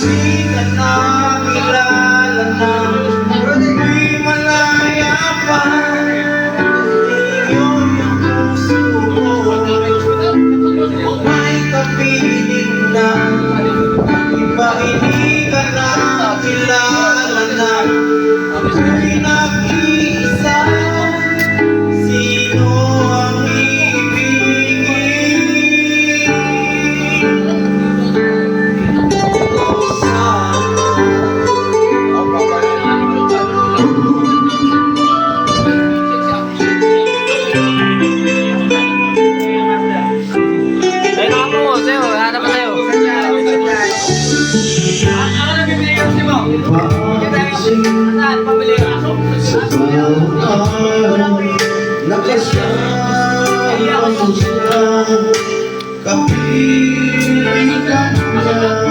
hindi ka na kilala na, di malaya pa iyon yung puso ko. May kapiling na iba, hindi ka na kilala na, di nag-iisa. Sino ang ibigin? Ayun ako po, sa'yo. Hanap pa sa'yo. Ano na bibili ka si mo? Saan? Pabili ka? Nakasama mo siya, kapiling ka niya.